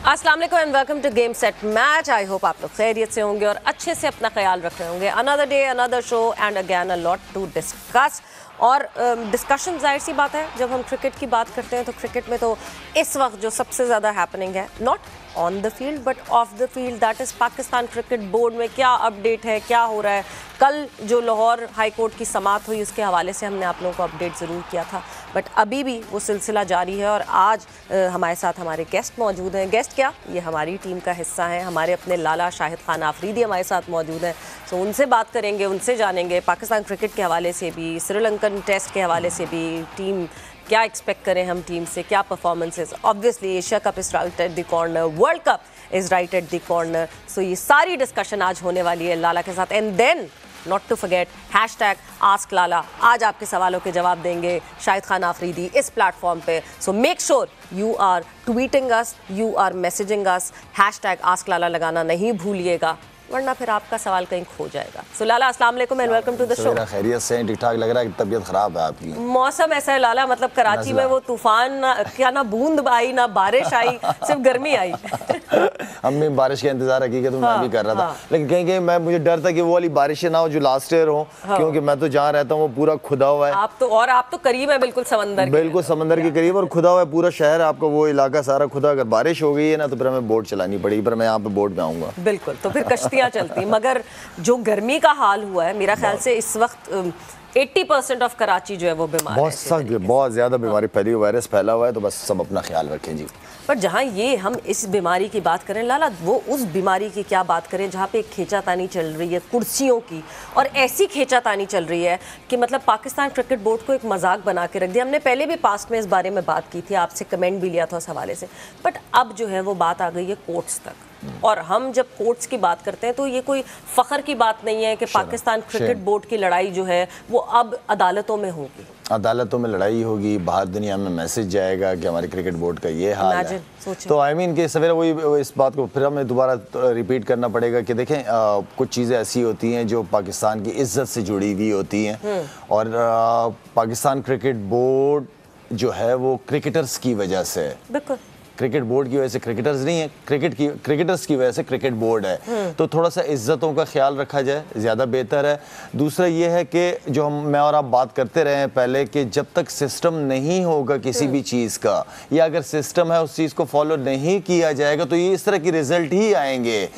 अस्सलाम वालेकुम and welcome to game set match. I hope आप लोग खैरियत से होंगे और अच्छे से अपना ख्याल रख रहे होंगे। Another day another show and again a lot to discuss. और डिस्कशन जाहिर सी बात है, जब हम क्रिकेट की बात करते हैं तो क्रिकेट में तो इस वक्त जो सबसे ज़्यादा हैपनिंग है, not on the field but of the field, that is Pakistan cricket board में क्या अपडेट है, क्या हो रहा है। कल जो लाहौर हाई कोर्ट की समाअत हुई उसके हवाले से हमने आप लोगों को अपडेट ज़रूर किया था, बट अभी भी वो सिलसिला जारी है। और आज हमारे साथ हमारे गेस्ट मौजूद हैं। गेस्ट क्या, ये हमारी टीम का हिस्सा हैं। हमारे अपने लाला शाहिद खान आफरीदी हमारे साथ मौजूद हैं। सो उनसे बात करेंगे, उनसे जानेंगे पाकिस्तान क्रिकेट के हवाले से भी, श्रीलंकन टेस्ट के हवाले से भी, टीम क्या एक्सपेक्ट करें हम टीम से, क्या performances. Obviously Asia cup is right at the corner, world cup is right at the corner. So ये सारी डिस्कशन आज होने वाली है लाला के साथ। And then not to forget hashtag ask Lala. आज आपके सवालों के जवाब देंगे शाहिद खान आफरीदी इस प्लेटफॉर्म पे। So make sure you are tweeting us, you are messaging us, hashtag ask Lala लगाना नहीं भूलिएगा, वरना फिर आपका सवाल कहीं खो जाएगा। सो लाला अस्सलाम वालेकुम and welcome to the show. खैरियत से? ठीक ठाक लग रहा है कि तबीयत खराब है आपकी? मौसम ऐसा है लाला, मतलब कराची में वो तूफान क्या ना बूंद आई ना बारिश आई, सिर्फ गर्मी आई। हम भी बारिश का इंतजार हकीकत में मैं भी कर रहा था, लेकिन कहीं कहीं मैं मुझे डर था कि वो वाली बारिशें ना हो जो लास्ट ईयर हो, क्योंकि मैं तो जहाँ रहता हूँ वो पूरा खुदा हुआ है। आप तो करीब है बिल्कुल समंदर, बिल्कुल समंदर के करीब, और खुदा हुआ है पूरा शहर, आपका वो इलाका सारा खुदा। अगर बारिश हो गई है ना तो फिर हमें बोट चलानी पड़ेगी, पर मैं यहाँ पे बोट में आऊँगा। बिल्कुल, तो फिर कश्तियाँ चलती। मगर जो गर्मी का हाल हुआ है, मेरा ख्याल से इस वक्त 80% ऑफ कराची जो है वो बीमार है। बहुत ज़्यादा बीमारी फैली, वायरस फैला हुआ है, तो बस सब अपना ख्याल रखें जी। पर जहाँ ये हम इस बीमारी की बात करें लाला, वो उस बीमारी की क्या बात करें जहाँ पे एक खींचातानी चल रही है कुर्सियों की, और ऐसी खींचातानी चल रही है कि मतलब पाकिस्तान क्रिकेट बोर्ड को एक मजाक बना के रख दिया। हमने पहले भी पास्ट में इस बारे में बात की थी, आपसे कमेंट भी लिया था उस हवाले से, बट अब जो है वो बात आ गई है कोर्ट्स तक। और हम जब कोर्ट्स की बात करते हैं तो ये कोई फ़ख्र की बात नहीं है कि पाकिस्तान क्रिकेट बोर्ड की लड़ाई जो है वो अब अदालतों में होगी, अदालतों में लड़ाई होगी, बाहर दुनिया में मैसेज जाएगा कि हमारे क्रिकेट बोर्ड का ये हाल है। तो आई मीन कि सवेरे वही इस बात को फिर हमें दोबारा रिपीट करना पड़ेगा कि देखें कुछ चीज़ें ऐसी होती हैं जो पाकिस्तान की इज्जत से जुड़ी हुई होती हैं, और पाकिस्तान क्रिकेट बोर्ड जो है वो क्रिकेटर्स की वजह से, बिल्कुल क्रिकेट बोर्ड की वजह से, क्रिकेटर्स नहीं है, क्रिकेटर्स की वजह से क्रिकेट बोर्ड है, तो थोड़ा सा इज्जतों का ख्याल रखा जाए, ज़्यादा बेहतर है। दूसरा ये है कि जो मैं और आप बात करते रहे हैं पहले कि जब तक सिस्टम नहीं होगा किसी भी चीज़ का, या अगर सिस्टम है उस चीज़ को फॉलो नहीं किया जाएगा तो ये इस तरह की रिजल्ट ही आएंगे।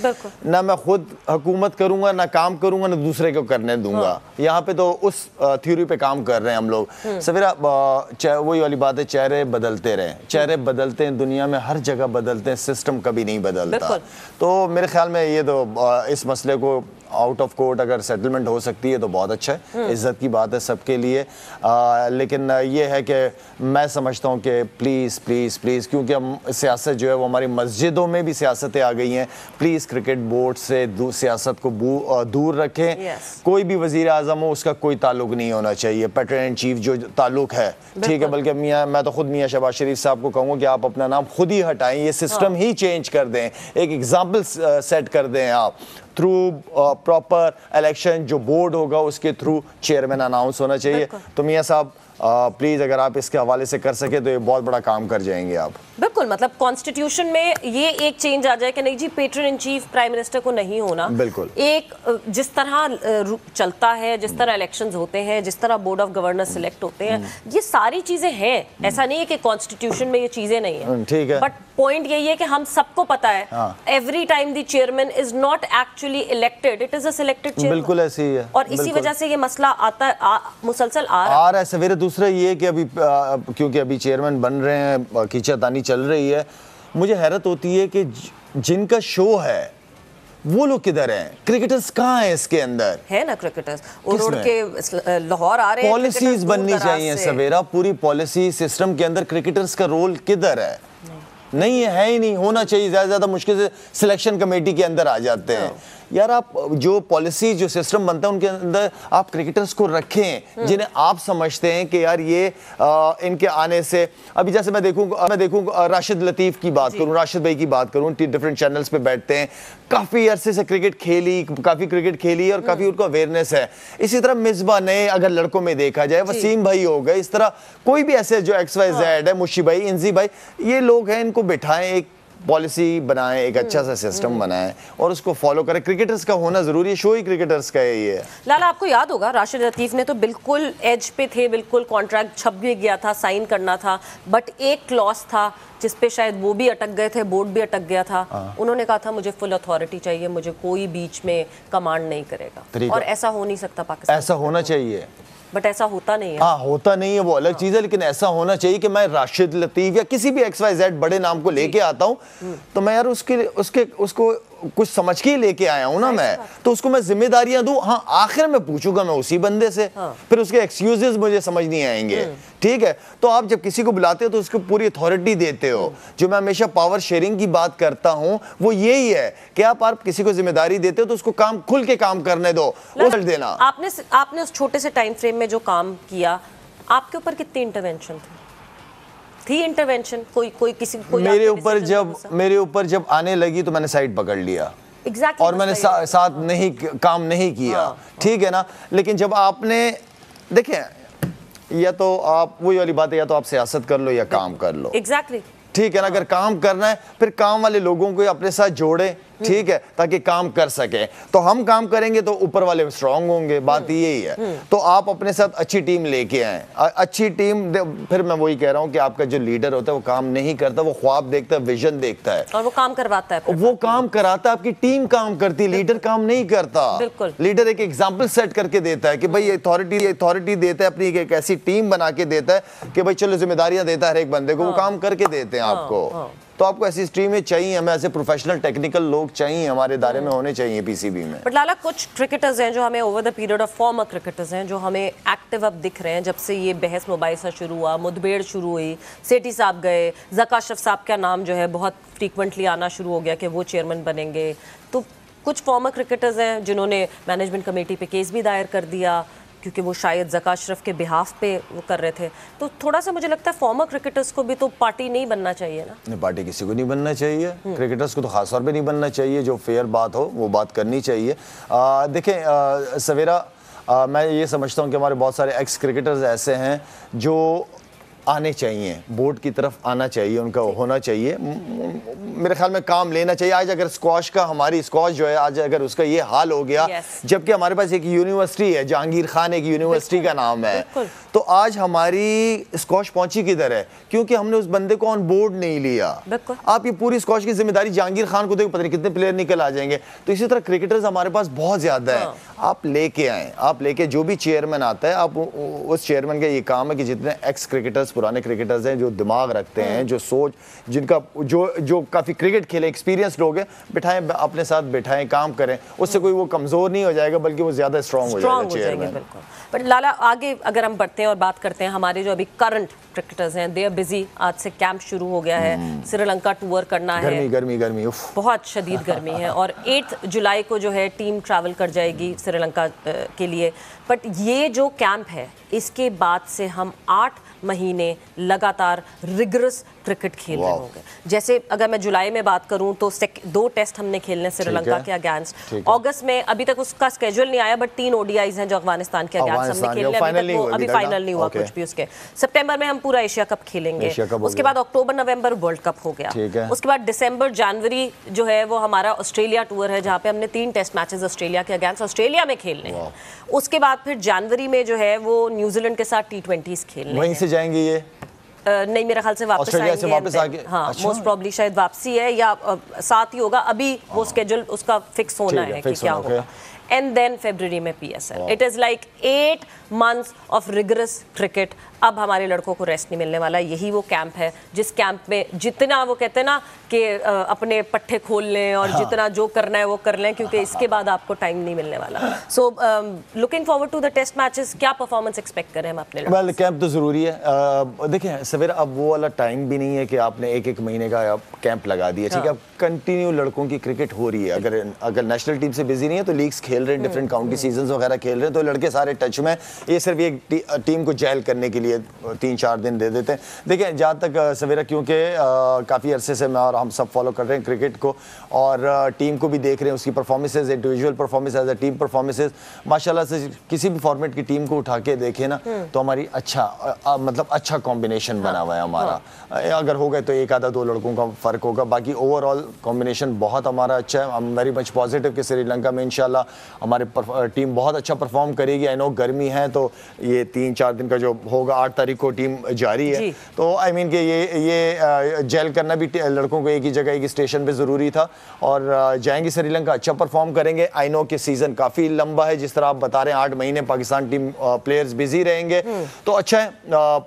ना मैं खुद हुकूमत करूँगा, ना काम करूँगा, ना दूसरे को करने दूंगा। यहाँ पे तो उस थ्योरी पे काम कर रहे हैं हम लोग। सवेरा वही वाली बात है, चेहरे बदलते रहे, चेहरे बदलते हैं, दुनिया में हर जगह बदलते हैं, सिस्टम कभी नहीं बदलता। तो मेरे ख्याल में ये तो इस मसले को आउट ऑफ कोर्ट अगर सेटलमेंट हो सकती है तो बहुत अच्छा है, इज्जत की बात है सबके लिए। लेकिन ये है कि मैं समझता हूँ कि प्लीज़ प्लीज़ प्लीज़, क्योंकि हम सियासत जो है वो हमारी मस्जिदों में भी सियासतें आ गई हैं, प्लीज़ क्रिकेट बोर्ड से सियासत को दूर रखें। कोई भी वज़ीर आज़म हो उसका कोई ताल्लुक नहीं होना चाहिए, पैटर्न इन चीफ जो ताल्लुक है, ठीक है। बल्कि मैं तो खुद मियाँ शहबाज शरीफ साहब को कहूँगा कि आप अपना नाम खुद ही हटाएं, ये सिस्टम ही चेंज कर दें, एक एग्जाम्पल सेट कर दें आप थ्रू प्रॉपर इलेक्शन। जो बोर्ड होगा उसके थ्रू चेयरमैन अनाउंस होना चाहिए। तो मियाँ साहब प्लीज़ अगर आप इसके हवाले से कर सके तो ये बहुत बड़ा काम कर जाएंगे आप। बिल्कुल, मतलब कॉन्स्टिट्यूशन में ये एक चेंज आ जाए कि नहीं जी, patron in chief prime minister को नहीं होना। बिल्कुल, एक जिस तरह चलता है, जिस तरह इलेक्शंस होते हैं, जिस तरह बोर्ड ऑफ गवर्नर्स सिलेक्ट होते हैं, ये सारी चीज़ें हैं। ऐसा नहीं है कि कॉन्स्टिट्यूशन में ये चीज़ें नहीं है, ठीक है। बट पॉइंट यही है कि हम सबको पता है every time the chairman is not actually elected, it is a selected chairman. बिल्कुल ऐसी ही है, और इसी वजह से ये मसला आता मुसलसल आ रहा है सवेरे। दूसरा ये कि अभी क्योंकि अभी चेयरमैन बन रहे हैं, खींचातानी चल रही है, मुझे हैरत होती है कि जिनका शो है वो लोग किधर हैं? क्रिकेटर्स कहाँ हैं इसके अंदर? है ना क्रिकेटर्स उड़ के लाहौर आ रहे हैं। पॉलिसीज बननी चाहिए सवेरा, पूरी पॉलिसी सिस्टम के अंदर क्रिकेटर्स का रोल किधर है? नहीं है ही नहीं, होना चाहिए। ज़्यादा से ज़्यादा मुश्किल से सिलेक्शन कमेटी के अंदर आ जाते हैं। यार आप जो पॉलिसी जो सिस्टम बनता है उनके अंदर आप क्रिकेटर्स को रखें जिन्हें आप समझते हैं कि यार ये इनके आने से, अभी जैसे मैं देखूं राशिद लतीफ़ की बात करूं, राशिद भाई की बात करूं, डिफरेंट चैनल्स पे बैठते हैं, काफ़ी अरसे से काफ़ी क्रिकेट खेली और काफ़ी उनको अवेयरनेस है। इसी तरह मिसबा नए अगर लड़कों में देखा जाए, वसीम भाई हो गए, इस तरह कोई भी ऐसे जो XYZ है, मुशी भाई, इंजी भाई, ये लोग हैं, इनको बिठाएं, एक पॉलिसी बनाएं, एक अच्छा सा सिस्टम बनाएं और उसको फॉलो करें। क्रिकेटर्स का होना जरूरी है, शो ही क्रिकेटर्स का है ये। लाला, आपको याद होगा राशिद लतीफ़ ने तो बिल्कुल एज पे थे, बिल्कुल कॉन्ट्रैक्ट छप भी गया था, साइन करना था, बट एक क्लॉज था जिस पे शायद वो भी अटक गए थे, बोर्ड भी अटक गया था। उन्होंने कहा था मुझे फुल अथॉरिटी चाहिए, मुझे कोई बीच में कमांड नहीं करेगा, और ऐसा हो नहीं सकता पाकिस्तान। ऐसा होना चाहिए, बट ऐसा होता नहीं है। हाँ, होता नहीं है, वो अलग चीज है, लेकिन ऐसा होना चाहिए कि मैं राशिद लतीफ या किसी भी XYZ बड़े नाम को लेके आता हूँ तो मैं यार उसको कुछ समझ के ही लेके आया हूँ ना मैं, तो उसको मैं जिम्मेदारियां दूं। हाँ, आखिर में पूछूंगा मैं उसी बंदे से, फिर उसके एक्सक्यूजेस मुझे समझ नहीं आएंगे, ठीक है। तो आप जब किसी को बुलाते हो तो उसको पूरी अथॉरिटी देते हो। जो मैं हमेशा पावर शेयरिंग की बात करता हूँ वो यही है कि आप किसी को जिम्मेदारी देते हो तो उसको काम खुल के काम करने दो, रिजल्ट देना। आपने उस छोटे से टाइम फ्रेम में जो काम किया, आपके ऊपर कितनी इंटरवेंशन थी इंटरवेंशन? कोई किसी कोई मेरे ऊपर जब आने लगी तो मैंने साइड पकड़ लिया। Exactly, और मैंने साथ नहीं काम नहीं किया, ठीक है ना। लेकिन जब आपने देखें, या तो आप वही वाली बात है, या तो आप सियासत कर लो या काम कर लो। एग्जैक्टली, ठीक है ना। अगर काम करना है फिर काम वाले लोगों को अपने साथ जोड़े, ठीक है, ताकि काम कर सके। तो हम काम करेंगे तो ऊपर वाले स्ट्रांग होंगे, बात यही है। तो आप अपने साथ अच्छी टीम लेके आए, अच्छी टीम। फिर मैं वही कह रहा हूँ कि आपका जो लीडर होता है वो काम नहीं करता, वो ख्वाब देखता है, विजन देखता है और वो काम करवाता है, वो काम कराता है। आपकी टीम काम करती है, लीडर काम नहीं करता। लीडर एक एग्जाम्पल सेट करके देता है कि भाई अथॉरिटी देता है, अपनी एक ऐसी टीम बना के देता है कि भाई चलो जिम्मेदारियां देता है हर एक बंदे को, वो काम करके देते हैं आपको। तो आपको ऐसी स्ट्रीमें चाहिए, हमें ऐसे प्रोफेशनल टेक्निकल लोग चाहिए, हमारे दायरे में होने चाहिए पीसीबी में। बट लाला, कुछ क्रिकेटर्स हैं जो हमें over the period of former cricketers हैं जो हमें एक्टिव अब दिख रहे हैं। जब से ये बहस मुबाहिसा शुरू हुआ, मुठभेड़ शुरू हुई, सेठी साहब गए, ज़का अशरफ साहब का नाम जो है बहुत फ्रीक्वेंटली आना शुरू हो गया कि वो चेयरमैन बनेंगे। तो कुछ फॉर्मर क्रिकेटर्स हैं जिन्होंने मैनेजमेंट कमेटी पे केस भी दायर कर दिया क्योंकि वो शायद ज़का अशरफ के बिहाफ पे वो कर रहे थे। तो थोड़ा सा मुझे लगता है फॉर्मर क्रिकेटर्स को भी तो पार्टी नहीं बनना चाहिए ना। नहीं, पार्टी किसी को नहीं बनना चाहिए, क्रिकेटर्स को तो खास तौर पे नहीं बनना चाहिए। जो फेयर बात हो वो बात करनी चाहिए। देखें सवेरा, मैं ये समझता हूँ कि हमारे बहुत सारे एक्स क्रिकेटर्स ऐसे हैं जो आने चाहिए, बोर्ड की तरफ आना चाहिए, उनका होना चाहिए, मेरे ख्याल में काम लेना चाहिए। आज अगर स्क्वाश का, हमारी स्क्वाश जो है आज अगर उसका ये हाल हो गया, जबकि हमारे पास एक यूनिवर्सिटी है, जहांगीर खान एक यूनिवर्सिटी का नाम है, तो आज हमारी स्क्वाश पहुंची किधर है? क्योंकि हमने उस बंदे को ऑन बोर्ड नहीं लिया। आप ये पूरी स्क्वाश की जिम्मेदारी जहांगीर खान को देखो, पता नहीं कितने प्लेयर निकल आ जाएंगे। तो इसी तरह क्रिकेटर्स हमारे पास बहुत ज्यादा है। आप लेके आए, आप लेके, जो भी चेयरमैन आता है, आप उस चेयरमैन का ये काम है कि जितने एक्स क्रिकेटर्स, पुराने क्रिकेटर्स हैं, जो दिमाग रखते हैं, जो सोच, जिनका जो काफी क्रिकेट खेले, एक्सपीरियंस लोग हैं, बिठाएं, अपने साथ बिठाएं, काम करें। उससे कोई वो कमजोर नहीं हो जाएगा, बल्कि वो ज्यादा स्ट्रांग हो जाएगा चेयरमैन। बट लाला, आगे अगर हम बढ़ते हैं और बात करते हैं, हमारे जो अभी करंट क्रिकेटर्स हैं, दे आर बिजी। आज से कैंप शुरू हो गया है, श्रीलंका टूर करना है, गर्मी बहुत शदीद गर्मी है, और 8 जुलाई को जो है टीम ट्रैवल कर जाएगी श्रीलंका के लिए। बट ये जो कैंप है, इसके बाद से हम 8 महीने लगातार रिगरस क्रिकेट खेल रहे होंगे। जैसे अगर मैं जुलाई में बात करूं तो 2 टेस्ट हमने खेलने श्रीलंका के अगेंस्ट। अगस्त में अभी तक उसका स्केड्यूल नहीं आया, बट 3 ODIs हैं जो अफगानिस्तान के अगेंस्ट हमने खेलने, अभी फाइनल नहीं हुआ कुछ भी उसके। सितंबर में हम पूरा एशिया कप खेलेंगे, उसके बाद अक्टूबर नवंबर वर्ल्ड कप हो गया, उसके बाद दिसंबर जनवरी जो है वो हमारा ऑस्ट्रेलिया टूर है, जहाँ पे हमने 3 टेस्ट मैचेस ऑस्ट्रेलिया के अगेंस्ट ऑस्ट्रेलिया में खेलने हैं। उसके बाद फिर जनवरी में जो है वो न्यूजीलैंड के साथ T20s खेलने, वहीं से जाएंगे ये नहीं, मेरे ख्याल से वापस आएंगे। हाँ, मोस्ट प्रॉब्ली शायद वापसी है या साथ ही होगा। अभी वो स्केड्यूल उसका फिक्स होना है कि क्या होगा। एंड देन फरवरी में PSL। It is like 8 months of rigorous cricket. अब हमारे लड़कों को रेस्ट नहीं मिलने वाला। यही वो कैंप है जिस कैंप में जितना वो कहते हैं ना कि अपने पट्टे खोल लें और जितना जो करना है वो कर लें, क्योंकि इसके बाद आपको टाइम नहीं मिलने वाला। So looking forward to the test matches. क्या परफॉर्मेंस एक्सपेक्ट करें हम अपने? वेल, कैंप तो ज़रूरी है। देखिए सवेरा, अब वो वाला टाइम भी नहीं है कि आपने एक महीने का कैंप लगा दिया, ठीक है। अब कंटिन्यू लड़कों की क्रिकेट हो रही है। अगर नेशनल टीम से बिजी नहीं है तो लीग्स खेल खेल रहे हैं, डिफरेंट काउंटी सीजन वगैरह खेल रहे हैं, तो लड़के सारे टच में। ये सिर्फ एक टीम को जेल करने के लिए 3-4 दिन दे देते हैं। देखिए जहाँ तक सवेरा, क्योंकि काफ़ी अरसे से मैं और हम सब फॉलो कर रहे हैं क्रिकेट को और टीम को भी देख रहे हैं, उसकी performances, individual performance as a team performances, माशाल्लाह से किसी भी फॉर्मेट की टीम को उठा के देखें ना तो हमारी मतलब अच्छा कॉम्बिनेशन बना हुआ है हमारा। अगर हो गए तो एक आधा 2 लड़कों का फ़र्क होगा, बाकी ओवरऑल कॉम्बिनेशन बहुत हमारा अच्छा है। हम वेरी मच पॉजिटिव कि श्रीलंका में इंशाल्लाह हमारे टीम बहुत अच्छा परफॉर्म करेगी। आई नो गर्मी है तो ये 3-4 दिन का जो होगा, 8 तारीख को टीम जारी है, तो आई मीन कि ये जेल करना भी लड़कों को एक ही जगह, एक स्टेशन पे ज़रूरी था और जाएंगे श्रीलंका, अच्छा परफॉर्म करेंगे। आई नो कि सीज़न काफ़ी लंबा है, जिस तरह आप बता रहे हैं 8 महीने पाकिस्तान टीम प्लेयर्स बिजी रहेंगे, तो अच्छा है,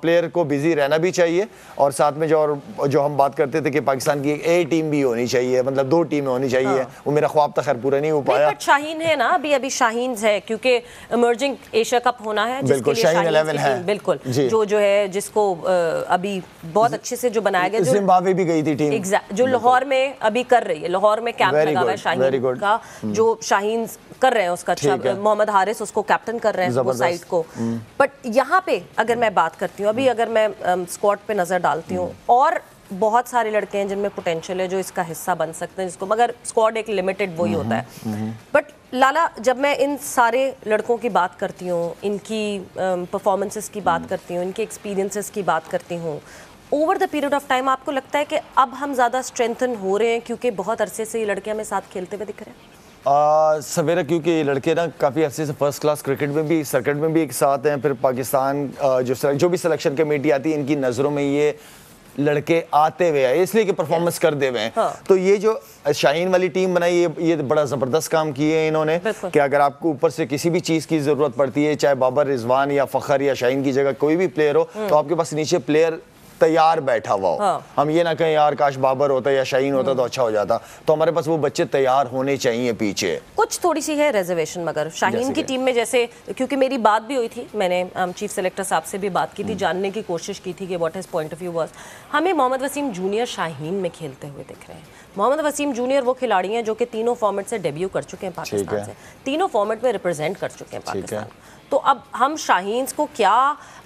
प्लेयर को बिजी रहना भी चाहिए। और साथ में जो हम बात करते थे कि पाकिस्तान की एक ए टीम भी होनी चाहिए, मतलब 2 टीमें होनी चाहिए, वो मेरा ख्वाब तो खैर पूरा नहीं हो पाया। शाहीन है ना, अभी शाहीन है क्योंकि इमर्जिंग एशिया कप होना है, बिल्कुल शाहीन 11 है, बिल्कुल जो है जिसको अभी बहुत अच्छे से जो बनाया गया, जिम्बाब्वे भी गई थी टीम, जो लाहौर में अभी कर रही है, लाहौर में कैंप लगा हुआ है शाहीन का, जो शाहीन कर रहे हैं उसका अच्छा, मोहम्मद हारिस उसको कैप्टन कर रहे हैं वो साइड को। बट यहाँ पे अगर मैं बात करती हूँ, अभी अगर मैं स्क्वाड पे नजर डालती हूँ, और बहुत सारे लड़के हैं जिनमें पोटेंशियल है जो इसका हिस्सा बन सकते हैं, जिसको, मगर स्क्वाड एक लिमिटेड वही होता है। बट लाला, जब मैं इन सारे लड़कों की बात करती हूँ, इनकी परफॉर्मेंसेस की बात करती हूँ, इनके एक्सपीरियंसेस की बात करती हूँ, over the period of time आपको लगता है कि अब हम ज़्यादा स्ट्रेंथन हो रहे हैं क्योंकि बहुत अरसे से ये लड़के हमें साथ खेलते हुए दिख रहे हैं? सवेरा, क्योंकि ये लड़के ना काफ़ी अर्से से फर्स्ट क्लास क्रिकेट में भी, सर्किट में भी एक साथ हैं, फिर पाकिस्तान जो भी सिलेक्शन कमेटी आती है, इनकी नज़रों में ये लड़के आते हुए हैं, इसलिए कि परफॉर्मेंस कर दे हुए हैं। तो ये जो शाहीन वाली टीम बनाई, ये बड़ा ज़बरदस्त काम किए हैं इन्होंने, कि अगर आपको ऊपर से किसी भी चीज़ की ज़रूरत पड़ती है, चाहे बाबर रिजवान या फ़खर या शाहीन की जगह कोई भी प्लेयर हो, तो आपके पास नीचे प्लेयर तैयार बैठा हुआ हो। हम ये ना कहें यार काश बाबर होता या शाहीन होता तो अच्छा हो जाता, तो हमारे पास वो बच्चे तैयार होने चाहिए पीछे। कुछ थोड़ी सी है रिजर्वेशन मगर शाहीन की टीम में, जैसे क्योंकि मेरी बात भी हुई थी, मैंने चीफ सेलेक्टर साहब से भी बात की थी, जानने की कोशिश की थी कि what his point of view was. हमें मोहम्मद वसीम जूनियर शाहीन में खेलते हुए दिख रहे हैं। मोहम्मद वसीम जूनियर वो खिलाड़ी हैं जो कि तीनों फॉर्मेट से डेब्यू कर चुके हैं पाकिस्तान से, तीनों फॉर्मेट में रिप्रेजेंट कर चुके हैं पाकिस्तान। तो अब हम शाहीन को क्या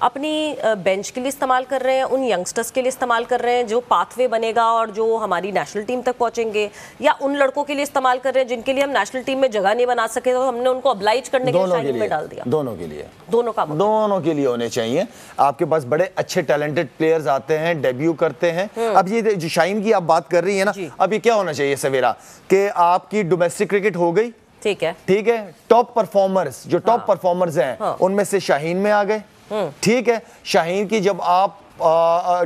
अपनी बेंच के लिए इस्तेमाल कर रहे हैं, उन यंगस्टर्स के लिए इस्तेमाल कर रहे हैं जो पाथवे बनेगा और जो हमारी नेशनल टीम तक पहुंचेंगे, या उन लड़कों के लिए इस्तेमाल कर रहे हैं जिनके लिए हम नेशनल टीम में जगह नहीं बना सके, तो हमने उनको ऑब्लाइज करने के लिए शाहीन में डाल दिया? दोनों के लिए, दोनों के लिए होने चाहिए। आपके पास बड़े अच्छे टैलेंटेड प्लेयर्स आते हैं, डेब्यू करते हैं। अब ये जो शाहीन की आप बात कर रही है ना, अब ये क्या होना चाहिए सवेरा, कि आपकी डोमेस्टिक क्रिकेट हो गई, ठीक है, टॉप परफॉर्मर्स जो टॉप परफॉर्मर्स हैं उनमें से शाहीन में आ गए, ठीक है। शाहीन की जब आप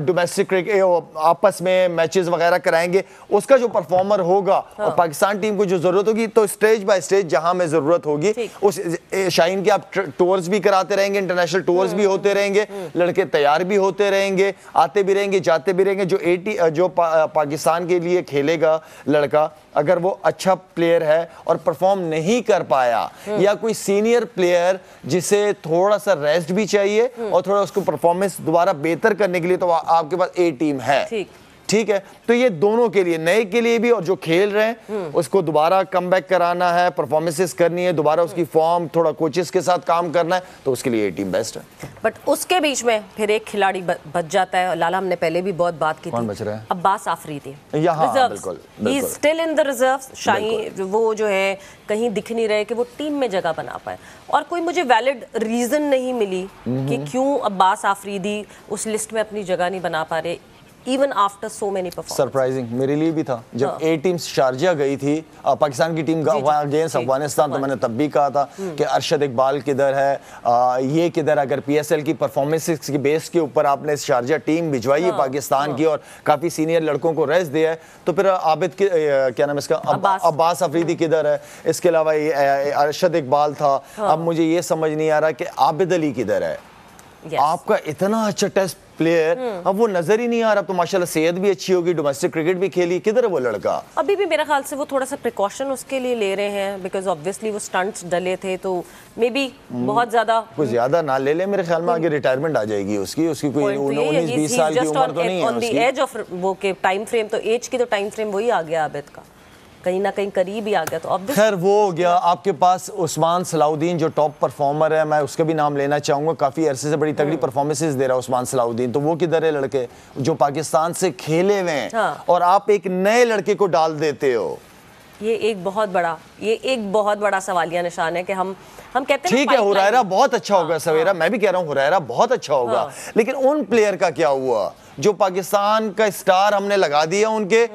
डोमेस्टिक क्रिकेट आपस में मैचेस वगैरह कराएंगे, उसका जो परफॉर्मर होगा और पाकिस्तान टीम को जो जरूरत होगी, तो स्टेज बाय स्टेज जहां में जरूरत होगी उस शाहीन की आप टूर्स भी कराते रहेंगे, इंटरनेशनल टूर्स भी होते रहेंगे, लड़के तैयार भी होते रहेंगे, आते भी रहेंगे, जाते भी रहेंगे। जो पाकिस्तान के लिए खेलेगा लड़का, अगर वो अच्छा प्लेयर है और परफॉर्म नहीं कर पाया, या कोई सीनियर प्लेयर जिसे थोड़ा सा रेस्ट भी चाहिए और थोड़ा उसको परफॉर्मेंस दोबारा बेहतर करने के लिए, तो आपके पास ए टीम है, ठीक है। तो ये दोनों के लिए, नए के लिए भी और जो खेल रहे हैं उसको दोबारा कमबैक कराना है, परफॉर्मेंसेस करनी है, दोबारा उसकी फॉर्म, थोड़ा कोचेस के साथ काम करना है, तो उसके लिए ये टीम बेस्ट है। बट उसके बीच में फिर एक खिलाड़ी बच जाता है, लाला हमने पहले भी बहुत बात की थी, बच रहा है? अब्बास आफरीदी, बिल्कुल, he is still in the reserves. Shaheen वो जो है कहीं दिख नहीं रहे कि वो टीम में जगह बना पाए, और कोई मुझे वैलिड रीजन नहीं मिली कि क्यों अब्बास आफरीदी उस लिस्ट में अपनी जगह नहीं बना पा रहे, even after so many performances. Surprising मेरे लिए भी था जब ए टीम शारजा गई थी पाकिस्तान की टीम अगेंस्ट अफगानिस्तान, तो मैंने तब भी कहा था कि अरशद इकबाल किधर है, ये किधर, अगर पीएसएल की परफॉर्मेंसेस की बेस के ऊपर आपने शारजा टीम भिजवाई है पाकिस्तान की और काफ़ी सीनियर लड़कों को रेस्ट दिया है, तो फिर आबिद के क्या नाम है इसका, अब्बास अफरीदी किधर है? इसके अलावा अरशद इकबाल था। अब मुझे ये समझ नहीं आ रहा कि आबिद अली किधर है? आपका इतना अच्छा टेस्ट प्लेयर, अब वो नजर ही नहीं आ रहा। तो माशाल्लाह सेहत भी अच्छी होगी, डोमेस्टिक क्रिकेट भी खेली, किधर है वो लड़का? अभी भी मेरे ख्याल से वो थोड़ा सा प्रिकॉशन उसके लिए ले रहे हैं, बिकॉज ऑब्वियसली वो स्टंट्स डले थे, तो मे बी बहुत ज्यादा कुछ ज्यादा ना ले ले, मेरे ख्याल में आगे रिटायरमेंट आ जाएगी उसकी कोई 19-20 साल की उम्र तो नहीं है ऑन द एज ऑफ वो के टाइम फ्रेम, तो एज की तो टाइम फ्रेम वही आ गया आबिद का। कहीं ना कहीं करीब ही आ गया। तो अब खैर वो हो गया। आपके पास उस्मान सलाउद्दीन जो टॉप परफॉर्मर है, मैं उसका भी नाम लेना चाहूंगा, काफी अरसे से बड़ी तगड़ी परफॉर्मेंसेस दे रहा है उस्मान सलाउद्दीन। तो वो किधर है लड़के जो पाकिस्तान से खेले हुए हैं? हाँ। और आप एक नए लड़के को डाल देते हो। ये एक बहुत बड़ा सवालिया निशान है कि हम कहते हैं ठीक है हुरैरा बहुत अच्छा होगा सवेरा, मैं भी कह रहा हूँ हुरैरा बहुत अच्छा होगा, लेकिन उन प्लेयर का क्या हुआ जो पाकिस्तान का स्टार हमने लगा दिया, उनके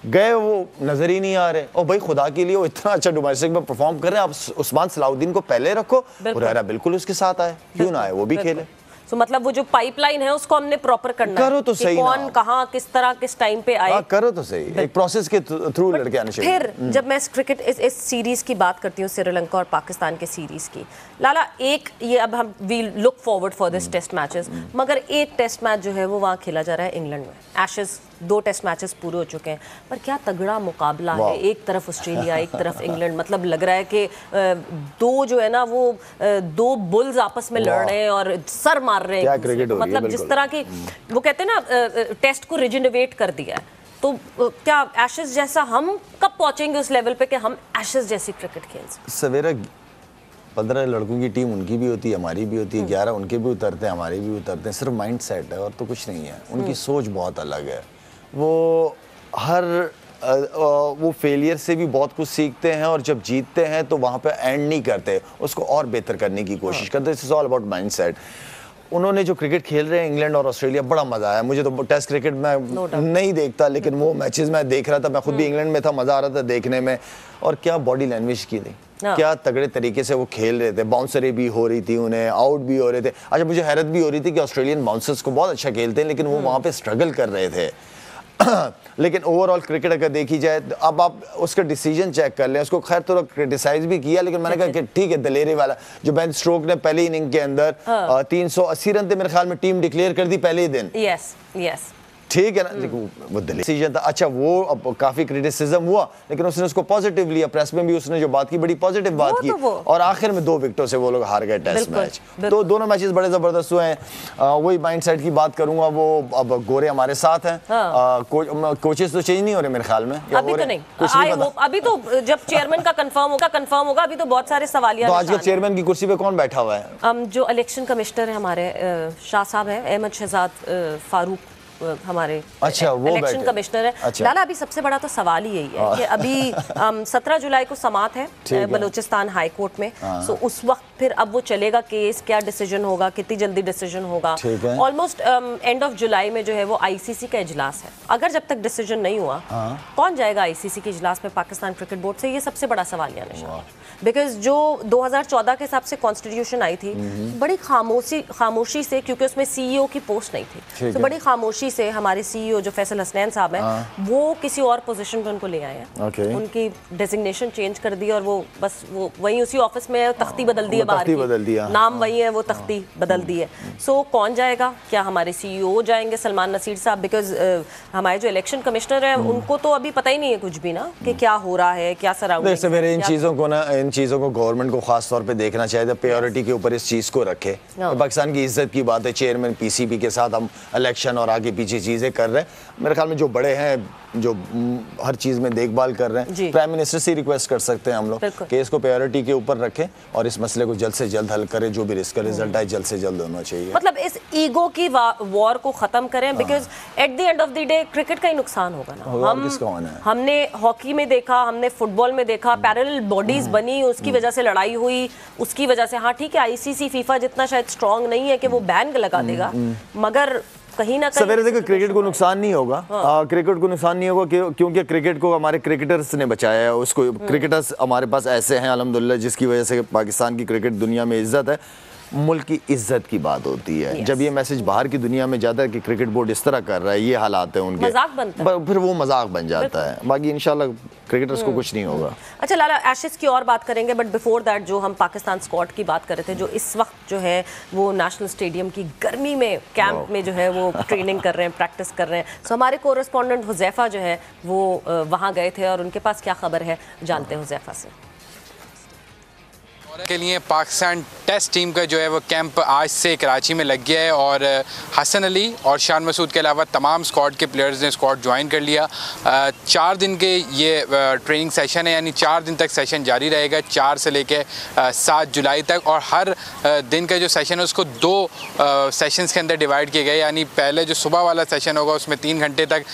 गए वो नजर ही नहीं आ रहे। और भाई खुदा के लिए वो इतना अच्छा डोमेस्टिक में परफॉर्म कर रहे हैं, आप उस्मान सलाउद्दीन को पहले रखो, हुरैरा बिल्कुल उसके साथ आए, क्यों ना आए, वो भी खेले। तो मतलब वो जो पाइपलाइन है उसको हमने प्रॉपर करना करो तो सही, कौन कहाँ किस तरह किस टाइम पे आए, करो तो सही, एक प्रोसेस के थ्रू लड़के आने चाहिए। फिर जब मैं क्रिकेट इस सीरीज की बात करती हूँ, श्रीलंका और पाकिस्तान के सीरीज की, लाला एक ये अब हम we look forward for this test matches, मगर एक टेस्ट मैच जो है वो वहाँ खेला जा रहा है इंग्लैंड में। एशेज 2 टेस्ट मैचेस पूरे हो चुके हैं, पर क्या तगड़ा मुकाबला है, एक तरफ ऑस्ट्रेलिया एक तरफ इंग्लैंड, मतलब लग रहा है कि दो जो है ना वो 2 बुल्स आपस में लड़ रहे हैं और सर मार रहे हैं, मतलब जिस तरह की वो कहते हैं ना टेस्ट को रिजेनरेट कर दिया है। तो क्या एशेज जैसा हम कब पहुंचेंगे उस लेवल पे कि हम एशेज जैसी क्रिकेट खेल सकें? सवेरा 15 लड़कों की टीम उनकी भी होती है, हमारी भी होती है, 11 उनके भी उतरते हैं, हमारे भी उतरते हैं, सिर्फ माइंड सेट है और तो कुछ नहीं है। उनकी सोच बहुत अलग है, वो हर वो फेलियर से भी बहुत कुछ सीखते हैं और जब जीतते हैं तो वहाँ पे एंड नहीं करते, उसको और बेहतर करने की कोशिश करते हैं। It's all about mind set. उन्होंने जो क्रिकेट खेल रहे हैं इंग्लैंड और ऑस्ट्रेलिया, बड़ा मजा आया मुझे। तो टेस्ट क्रिकेट में नहीं देखता, लेकिन वो मैचेस मैं देख रहा था, मैं खुद भी इंग्लैंड में था, मजा आ रहा था देखने में। और क्या बॉडी लैंग्वेज की थी, क्या तगड़े तरीके से वो खेल रहे थे, बाउंसरें भी हो रही थी, उन्हें आउट भी हो रहे थे। अच्छा मुझे हैरत भी हो रही थी कि ऑस्ट्रेलियन बाउंसर्स को बहुत अच्छा खेलते हैं, लेकिन वो वहाँ पे स्ट्रगल कर रहे थे। लेकिन ओवरऑल क्रिकेट अगर देखी जाए तो अब आप उसका डिसीजन चेक कर लें, उसको खैर थोड़ा क्रिटिसाइज भी किया, लेकिन मैंने कहा कि ठीक है, दलेरी वाला जो बेन स्ट्रोक ने पहली इनिंग के अंदर 380 रन थे मेरे ख्याल में, टीम डिक्लेयर कर दी पहले ही दिन। यस ठीक है ना, वो डिसीजन था। अच्छा वो अब काफी क्रिटिसिज्म हुआ, लेकिन उसने उसको पॉजिटिव लिया, प्रेस में भी उसने जो बात की बड़ी पॉजिटिव बात की, और आखिर में 2 विकेटों से वो लोग हार गए टेस्ट मैच। तो दोनों मैचेस बड़े जबरदस्त हुए हैं। वही माइंडसेट की बात करूंगा, वो अब गोरे हमारे साथ हैं, कोचेस तो चेंज नहीं हो रहे मेरे ख्याल में, अभी तो नहीं, अभी तो जब चेयरमैन का कंफर्म होगा, अभी तो बहुत सारे सवालिया। तो आज के चेयरमैन की कुर्सी पे कौन बैठा हुआ है? जो इलेक्शन कमिश्नर है हमारे शाह साहब है, अहमद शहजाद फारूक हमारे अच्छा, वो इलेक्शन कमिश्नर है। अच्छा। लाला अभी सबसे बड़ा तो सवाल ही यही है कि अभी 17 जुलाई को समात है बलूचिस्तान हाई कोर्ट में, सो उस वक्त फिर अब वो चलेगा केस, क्या डिसीजन होगा, कितनी जल्दी डिसीजन होगा। ऑलमोस्ट एंड ऑफ जुलाई में जो है वो आईसीसी का इजलास है। अगर जब तक डिसीजन नहीं हुआ, कौन जाएगा आईसीसी के इजलास में पाकिस्तान क्रिकेट बोर्ड से? ये सबसे बड़ा सवालिया निशान है, बिकॉज जो 2014 के हिसाब से कॉन्स्टिट्यूशन आई थी, बड़ी खामोशी से, क्योंकि उसमें सीईओ की पोस्ट नहीं थी, तो बड़ी खामोशी से हमारे सीईओ जो फैसल हसनैन साहब हैं, वो किसी और पोजीशन पे उनको ले आए हैं। उनकी डेजिग्नेशन चेंज कर दी और वो बस वो वहीं उसी ऑफिस में तख्ती बदल दी है, बाहर की नाम वही है, वो तख्ती बदल दी है। सो कौन जाएगा? क्या हमारे सीईओ जाएंगे, सलमान नसीर साहब? बिकॉज हमारे जो इलेक्शन कमिश्नर है उनको तो अभी पता ही नहीं है कुछ भी ना कि क्या हो रहा है, क्या सराउंडिंग। इन चीज़ों को गवर्नमेंट को खास तौर पे देखना चाहिए, प्रायोरिटी के ऊपर इस चीज़ को रखे। पाकिस्तान की इज्जत की बात है, चेयरमैन पीसीबी के साथ हम इलेक्शन और आगे पीछे चीज़ें कर रहे हैं। मेरे ख्याल में जो बड़े हैं, जो हर चीज़ में देखभाल कर रहे हैं, प्राइम मिनिस्टर से रिक्वेस्ट कर सकते हैं हम लोग कि इसको प्रायोरिटी के ऊपर रखें और इस मसले को जल्द से जल्द हल करें। जो भी इसका रिजल्ट आए जल्द से जल्द होना चाहिए, मतलब इस ईगो की वॉर को ख़त्म करें, because at the end of the day cricket का ही नुकसान होगा ना। हमने हॉकी में देखा, हमने फुटबॉल में देखा, पैरेलल बॉडीज बनी, उसकी वजह से लड़ाई हुई, उसकी वजह से, हाँ ठीक है आईसीसी फीफा जितना शायद स्ट्रांग नहीं है कि वो बैन लगा देगा, मगर कहीं ना कहीं सवेरे देखो क्रिकेट को नुकसान नहीं होगा। क्रिकेट को नुकसान नहीं होगा क्योंकि क्रिकेट को हमारे क्रिकेटर्स ने बचाया है। उसको क्रिकेटर्स हमारे पास ऐसे हैं अल्हम्दुलिल्लाह, जिसकी वजह से पाकिस्तान की क्रिकेट दुनिया में इज्जत है। मुल्क की इज्जत की बात होती है। जब ये मैसेज बाहर की दुनिया में जाता है कि क्रिकेट बोर्ड इस तरह कर रहा है, ये हालात है उनके, मजाक बनता है, फिर वो मजाक बन जाता है। बाकी इंशाल्लाह क्रिकेटर्स को कुछ नहीं होगा। अच्छा लाला, एशेज की और बात करेंगे, बट बिफोर दैट जो हम पाकिस्तान स्क्वाड की बात कर रहे थे, जो इस वक्त जो है वो नेशनल स्टेडियम की गर्मी में कैंप में जो है वो ट्रेनिंग कर रहे हैं, प्रैक्टिस कर रहे हैं। सो हमारे कोरेस्पॉन्डेंट हुजैफा जो है वो वहाँ गए थे और उनके पास क्या खबर है जानते हैं हुजैफा से। के लिए पाकिस्तान टेस्ट टीम का जो है वो कैंप आज से कराची में लग गया है और हसन अली और शान मसूद के अलावा तमाम स्क्वाड के प्लेयर्स ने स्क्वाड ज्वाइन कर लिया। 4 दिन के ये ट्रेनिंग सेशन है, यानी 4 दिन तक सेशन जारी रहेगा, 4 से लेकर 7 जुलाई तक। और हर दिन का जो सेशन है उसको 2 सेशंस के अंदर डिवाइड किए गए, यानी पहले जो सुबह वाला सेशन होगा उसमें 3 घंटे तक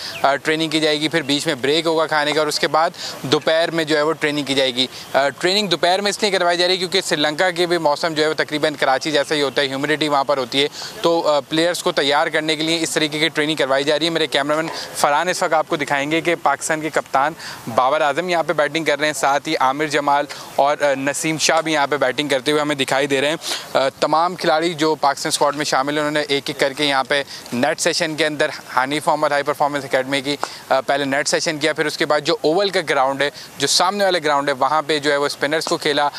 ट्रेनिंग की जाएगी, फिर बीच में ब्रेक होगा खाने का और उसके बाद दोपहर में जो है वो ट्रेनिंग की जाएगी। ट्रेनिंग दोपहर में इसलिए करवाई जा रही है क्योंकि श्रीलंका के भी मौसम जो है वो तकरीबन कराची जैसा ही होता है, ह्यूमिडिटी वहाँ पर होती है, तो प्लेयर्स को तैयार करने के लिए इस तरीके की ट्रेनिंग करवाई जा रही है। मेरे कैमरामैन फरहान इस वक्त आपको दिखाएंगे कि पाकिस्तान के कप्तान बाबर आजम यहाँ पे बैटिंग कर रहे हैं, साथ ही आमिर जमाल और नसीम शाह भी यहाँ पे बैटिंग करते हुए हमें दिखाई दे रहे हैं। तमाम खिलाड़ी जो पाकिस्तान स्क्वाड में शामिल हैं उन्होंने एक एक करके यहाँ पे नेट सेशन के अंदर Hanif Mohammad high performance academy की पहले नेट सेशन किया, फिर उसके बाद जो ओवल का ग्राउंड है, जो सामने वाले ग्राउंड है, वहाँ पे जो है वो स्पिनर्स को खेला।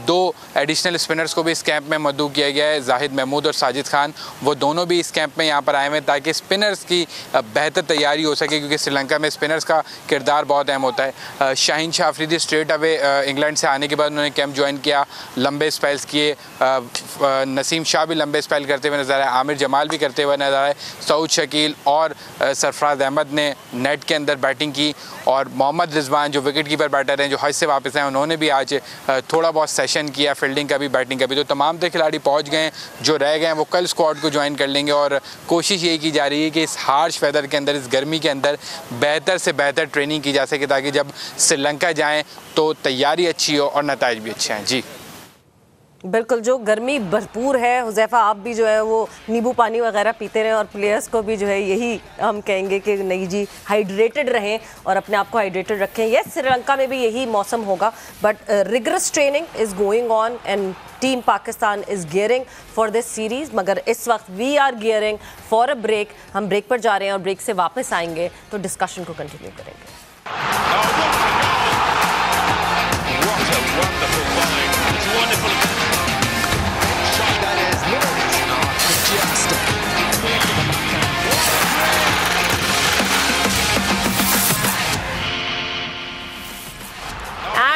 2 एडिशनल स्पिनर्स को भी इस कैंप में मदऊ किया गया है, जाहिद महमूद और साजिद खान, वो दोनों भी इस कैंप में यहाँ पर आए हुए हैं ताकि स्पिनर्स की बेहतर तैयारी हो सके, क्योंकि श्रीलंका में स्पिनर्स का किरदार बहुत अहम होता है। Shaheen Shah Afridi straight away England से आने के बाद उन्होंने कैंप ज्वाइन किया, लंबे स्पेल्स किए। नसीम शाह भी लंबे स्पेल करते हुए नजर आए, आमिर जमाल भी करते हुए नजर आए, सऊद शकील और सरफराज अहमद ने नेट के अंदर बैटिंग की, और मोहम्मद रिजवान जो विकेट कीपर बैटर हैं जो हज से वापस आए उन्होंने भी आज थोड़ा बहुत सेशन किया, फील्डिंग का भी बैटिंग का भी। तो तमाम खिलाड़ी पहुंच गए, जो रह गए हैं वो कल स्क्वाड को ज्वाइन कर लेंगे और कोशिश यही की जा रही है कि इस हार्श वेदर के अंदर, इस गर्मी के अंदर बेहतर से बेहतर ट्रेनिंग की जा सके ताकि जब श्रीलंका जाएँ तो तैयारी अच्छी हो और नताइज भी अच्छे हैं। जी बिल्कुल, जो गर्मी भरपूर है, हुज़ैफ़ा आप भी जो है वो नींबू पानी वगैरह पीते रहें और प्लेयर्स को भी जो है यही हम कहेंगे कि नहीं जी, हाइड्रेटेड रहें और अपने आप को हाइड्रेटेड रखें। यस, श्रीलंका में भी यही मौसम होगा, but rigorous training is going on and team Pakistan is gearing for this series. मगर इस वक्त we are gearing for a break. हम ब्रेक पर जा रहे हैं और ब्रेक से वापस आएंगे तो डिस्कशन को कंटिन्यू करेंगे।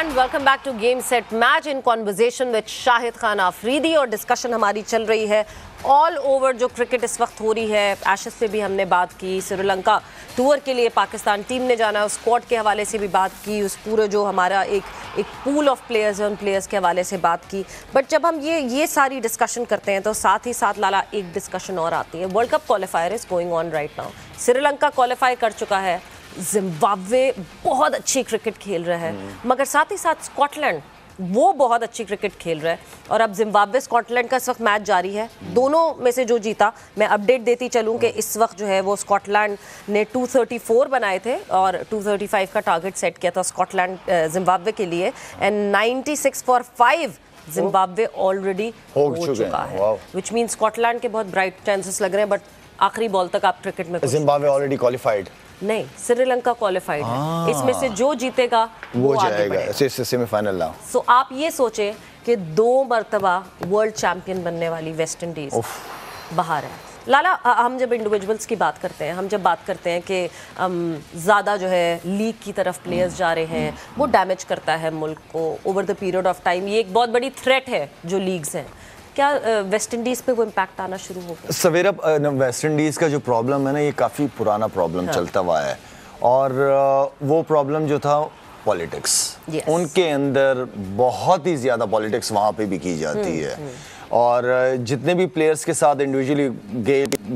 Welcome back to game set match in conversation with Shahid Khan Afridi. और डिस्कशन हमारी चल रही है ऑल ओवर जो क्रिकेट इस वक्त हो रही है। एशेज पे भी हमने बात की, श्रीलंका टूर के लिए पाकिस्तान टीम ने जाना है, उस स्क्वाड के हवाले से भी बात की, उस पूरे जो हमारा एक पूल ऑफ प्लेयर्स है उन प्लेयर्स के हवाले से बात की। बट जब हम ये सारी डिस्कशन करते हैं तो साथ ही साथ लाला एक डिस्कशन और आती है। World cup qualifier is going on right now. Sri Lanka qualify कर चुका है, जिम्बाब्वे बहुत अच्छी क्रिकेट खेल रहा है, मगर साथ ही साथ स्कॉटलैंड वो बहुत अच्छी क्रिकेट खेल रहा है। और अब जिम्बाब्वे स्कॉटलैंड का इस वक्त मैच जारी है, दोनों में से जो जीता, मैं अपडेट देती चलूं कि इस वक्त जो है वो स्कॉटलैंड ने 234 बनाए थे और 235 का टारगेट सेट किया था स्कॉटलैंड जिम्बाब्वे के लिए, एंड 96 फॉर 5 जिम्बाब्वे ऑलरेडी हो चुका है, विच मीन स्कॉटलैंड के बहुत ब्राइट चांसेस लग रहे हैं। बट आखिरी बॉल तक आप क्रिकेट में जिम्बाब्वे ऑलरेडी क्वालिफाइड नहीं, श्रीलंका क्वालिफाइड है, इसमें से जो जीतेगा वो जाएगा सेमीफाइनल ना। सो आप ये सोचें कि 2 मरतबा वर्ल्ड चैंपियन बनने वाली वेस्ट इंडीज बाहर है। लाला, हम जब इंडिविजुअल्स की बात करते हैं, हम जब बात करते हैं कि ज़्यादा जो है लीग की तरफ प्लेयर्स जा रहे हैं, वो डैमेज करता है मुल्क को over the period of time. ये एक बहुत बड़ी थ्रेट है जो लीग्स हैं। क्या वेस्ट इंडीज़ पे वो इम्पैक्ट आना शुरू हो गया? सवेरा, वेस्ट इंडीज़ का जो प्रॉब्लम है ना, ये काफ़ी पुराना प्रॉब्लम चलता हुआ है, और वो प्रॉब्लम जो था पॉलिटिक्स, उनके अंदर बहुत ही ज़्यादा पॉलिटिक्स वहाँ पे भी की जाती है। और जितने भी प्लेयर्स के साथ इंडिविजुअली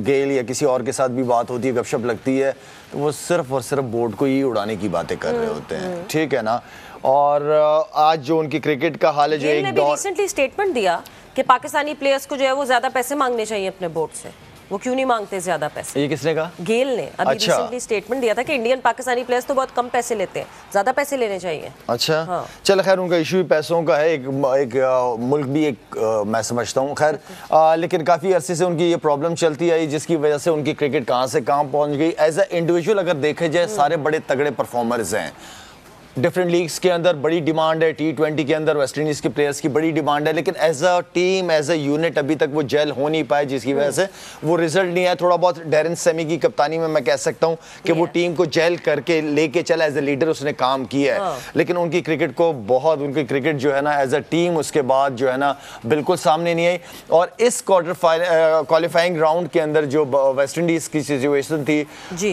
गेल या किसी और के साथ भी बात होती है, गपशप लगती है, तो वो सिर्फ और सिर्फ बोर्ड को ही उड़ाने की बातें कर रहे होते हैं, ठीक है ना। और आज जो उनकी क्रिकेट का हाल है, जो एक दौर रिसेंटली स्टेटमेंट दिया कि पाकिस्तानी प्लेयर्स को जो है वो ज्यादा पैसे मांगने चाहिए अपने बोर्ड से, वो क्यों नहीं मांगते ज्यादा पैसे? ये किसने कहा? गेल ने अभी रिसेंटली स्टेटमेंट दिया था कि इंडियन पाकिस्तानी प्लेयर्स तो बहुत कम पैसे लेते हैं, ज्यादा पैसे लेने चाहिए। अच्छा, हाँ। चल खैर, उनका इशू भी पैसों का है, एक मुल्क भी एक मैं समझता हूँ, खैर लेकिन काफ़ी अरसे से उनकी ये प्रॉब्लम चलती आई, जिसकी वजह से उनकी क्रिकेट कहाँ से कहाँ पहुँच गई। एज ए इंडिविजुअल अगर देखे जाए, सारे बड़े तगड़े परफॉर्मर्स हैं, डिफरेंट लीग्स के अंदर बड़ी डिमांड है, T20 के अंदर वेस्ट इंडीज के प्लेयर्स की बड़ी डिमांड है, लेकिन as a team as a unit अभी तक वो जेल हो नहीं पाए, जिसकी वजह से वो रिजल्ट नहीं आया। थोड़ा बहुत डैरेन सेमी की कप्तानी में मैं कह सकता हूँ कि वो टीम को जेल करके लेके चला, एज ए लीडर उसने काम किया है, लेकिन उनकी क्रिकेट को बहुत, उनकी क्रिकेट जो है ना एज अ टीम उसके बाद जो है ना बिल्कुल सामने नहीं आई। और इस क्वालिफाइंग राउंड के अंदर जो वेस्ट इंडीज की सिचुएशन थी,